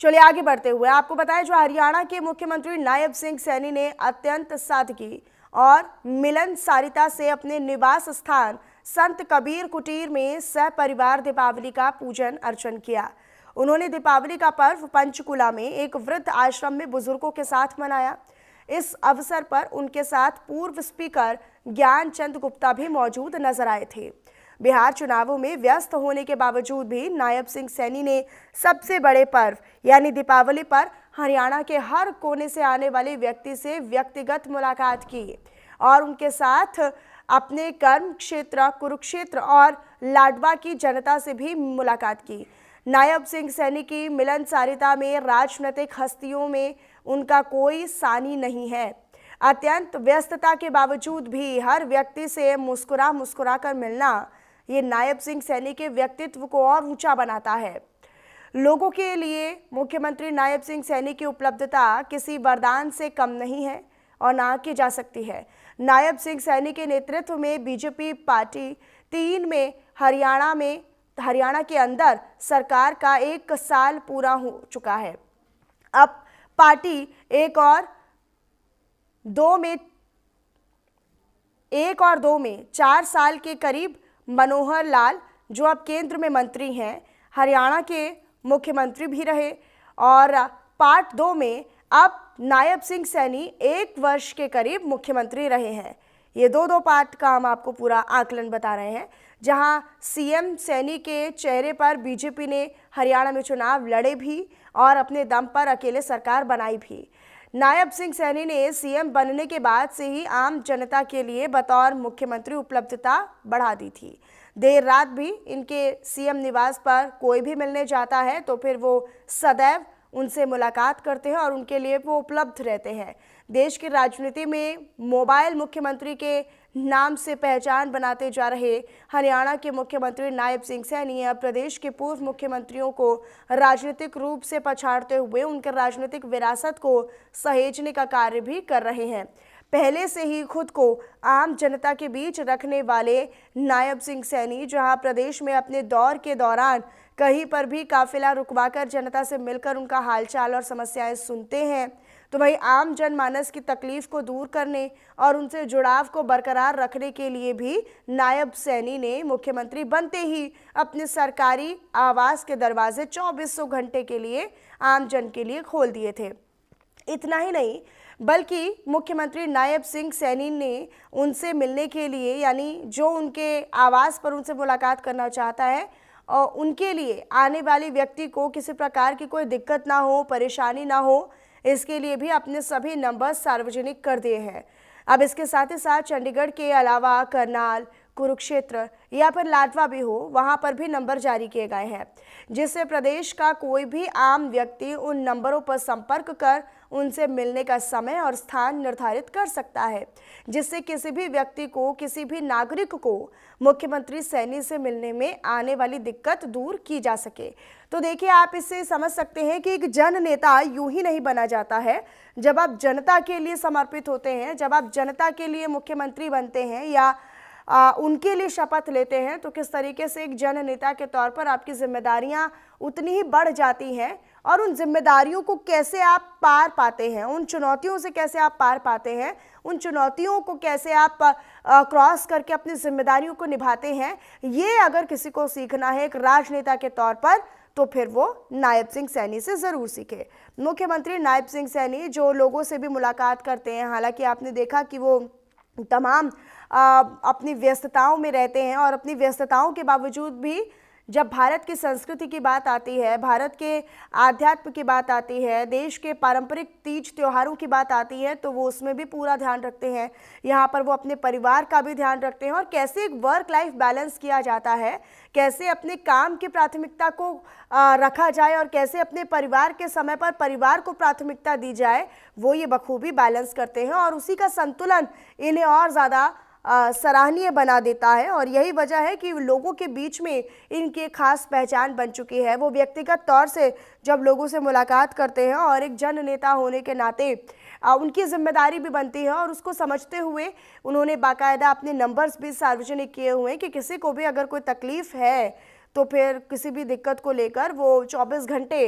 चलिए आगे बढ़ते हुए आपको बताएं, जो हरियाणा के मुख्यमंत्री नायब सिंह सैनी ने अत्यंत सादगी और मिलनसारिता से अपने निवास स्थान संत कबीर कुटीर में सपरिवार दीपावली का पूजन अर्चन किया। उन्होंने दीपावली का पर्व पंचकुला में एक वृद्ध आश्रम में बुजुर्गों के साथ मनाया। इस अवसर पर उनके साथ पूर्व स्पीकर ज्ञानचंद गुप्ता भी मौजूद नजर आए थे। बिहार चुनावों में व्यस्त होने के बावजूद भी नायब सिंह सैनी ने सबसे बड़े पर्व यानी दीपावली पर हरियाणा के हर कोने से आने वाले व्यक्ति से व्यक्तिगत मुलाकात की और उनके साथ अपने कर्म क्षेत्र कुरुक्षेत्र और लाडवा की जनता से भी मुलाकात की। नायब सिंह सैनी की मिलनसारिता में राजनीतिक हस्तियों में उनका कोई सानी नहीं है। अत्यंत व्यस्तता के बावजूद भी हर व्यक्ति से मुस्कुरा कर मिलना, ये नायब सिंह सैनी के व्यक्तित्व को और ऊंचा बनाता है। लोगों के लिए मुख्यमंत्री नायब सिंह सैनी की उपलब्धता किसी वरदान से कम नहीं है और ना की जा सकती है। नायब सिंह सैनी के नेतृत्व में बीजेपी पार्टी 3 में हरियाणा के अंदर सरकार का 1 साल पूरा हो चुका है। अब पार्टी 1 और 2 में 4 साल के करीब मनोहर लाल, जो अब केंद्र में मंत्री हैं, हरियाणा के मुख्यमंत्री भी रहे और पार्ट 2 में अब नायब सिंह सैनी 1 वर्ष के करीब मुख्यमंत्री रहे हैं। ये दो पार्ट का हम आपको पूरा आकलन बता रहे हैं, जहां सीएम सैनी के चेहरे पर बीजेपी ने हरियाणा में चुनाव लड़े भी और अपने दम पर अकेले सरकार बनाई भी। नायब सिंह सैनी ने सीएम बनने के बाद से ही आम जनता के लिए बतौर मुख्यमंत्री उपलब्धता बढ़ा दी थी। देर रात भी इनके सीएम निवास पर कोई भी मिलने जाता है तो फिर वो सदैव उनसे मुलाकात करते हैं और उनके लिए वो उपलब्ध रहते हैं। देश की राजनीति में मोबाइल मुख्यमंत्री के नाम से पहचान बनाते जा रहे हरियाणा के मुख्यमंत्री नायब सिंह सैनी अब प्रदेश के पूर्व मुख्यमंत्रियों को राजनीतिक रूप से पछाड़ते हुए उनके राजनीतिक विरासत को सहेजने का कार्य भी कर रहे हैं। पहले से ही खुद को आम जनता के बीच रखने वाले नायब सिंह सैनी जहां प्रदेश में अपने दौर के दौरान कहीं पर भी काफिला रुकवाकर जनता से मिलकर उनका हालचाल और समस्याएं सुनते हैं, तो वहीं आम जनमानस की तकलीफ को दूर करने और उनसे जुड़ाव को बरकरार रखने के लिए भी नायब सैनी ने मुख्यमंत्री बनते ही अपने सरकारी आवास के दरवाजे 2400 घंटे के लिए आम जन के लिए खोल दिए थे। इतना ही नहीं बल्कि मुख्यमंत्री नायब सिंह सैनी ने उनसे मिलने के लिए यानी जो उनके आवास पर उनसे मुलाकात करना चाहता है और उनके लिए आने वाले व्यक्ति को किसी प्रकार की कोई दिक्कत ना हो, परेशानी ना हो, इसके लिए भी अपने सभी नंबर सार्वजनिक कर दिए हैं। अब इसके साथ ही साथ चंडीगढ़ के अलावा करनाल, कुरुक्षेत्र या फिर लाडवा भी हो, वहां पर भी नंबर जारी किए गए हैं, जिससे प्रदेश का कोई भी आम व्यक्ति उन नंबरों पर संपर्क कर उनसे मिलने का समय और स्थान निर्धारित कर सकता है, जिससे किसी भी व्यक्ति को, किसी भी नागरिक को मुख्यमंत्री सैनी से मिलने में आने वाली दिक्कत दूर की जा सके। तो देखिए, आप इससे समझ सकते हैं कि एक जन नेता यूं ही नहीं बना जाता है। जब आप जनता के लिए समर्पित होते हैं, जब आप जनता के लिए मुख्यमंत्री बनते हैं या उनके लिए शपथ लेते हैं, तो किस तरीके से एक जन नेता के तौर पर आपकी जिम्मेदारियां उतनी ही बढ़ जाती हैं और उन जिम्मेदारियों को कैसे आप पार पाते हैं, उन चुनौतियों से कैसे आप पार पाते हैं, उन चुनौतियों को कैसे आप क्रॉस करके अपनी जिम्मेदारियों को निभाते हैं, ये अगर किसी को सीखना है एक राजनेता के तौर पर तो फिर वो नायब सिंह सैनी से ज़रूर सीखे। मुख्यमंत्री नायब सिंह सैनी जो लोगों से भी मुलाकात करते हैं, हालांकि आपने देखा कि वो तमाम अपनी व्यस्तताओं में रहते हैं और अपनी व्यस्तताओं के बावजूद भी जब भारत की संस्कृति की बात आती है, भारत के आध्यात्म की बात आती है, देश के पारंपरिक तीज त्योहारों की बात आती है, तो वो उसमें भी पूरा ध्यान रखते हैं। यहाँ पर वो अपने परिवार का भी ध्यान रखते हैं और कैसे एक वर्क लाइफ बैलेंस किया जाता है, कैसे अपने काम की प्राथमिकता को रखा जाए और कैसे अपने परिवार के समय पर परिवार को प्राथमिकता दी जाए, वो ये बखूबी बैलेंस करते हैं और उसी का संतुलन इन्हें और ज़्यादा सराहनीय बना देता है। और यही वजह है कि लोगों के बीच में इनकी खास पहचान बन चुकी है। वो व्यक्तिगत तौर से जब लोगों से मुलाकात करते हैं और एक जन नेता होने के नाते उनकी जिम्मेदारी भी बनती है और उसको समझते हुए उन्होंने बाकायदा अपने नंबर्स भी सार्वजनिक किए हुए हैं कि किसी को भी अगर कोई तकलीफ़ है तो फिर किसी भी दिक्कत को लेकर वो 24 घंटे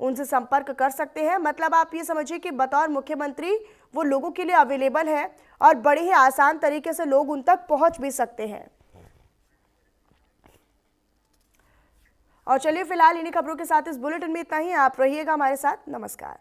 उनसे संपर्क कर सकते हैं। मतलब आप ये समझिए कि बतौर मुख्यमंत्री वो लोगों के लिए अवेलेबल है और बड़े ही आसान तरीके से लोग उन तक पहुंच भी सकते हैं। और चलिए फिलहाल इन्हीं खबरों के साथ इस बुलेटिन में इतना ही। आप रहिएगा हमारे साथ। नमस्कार।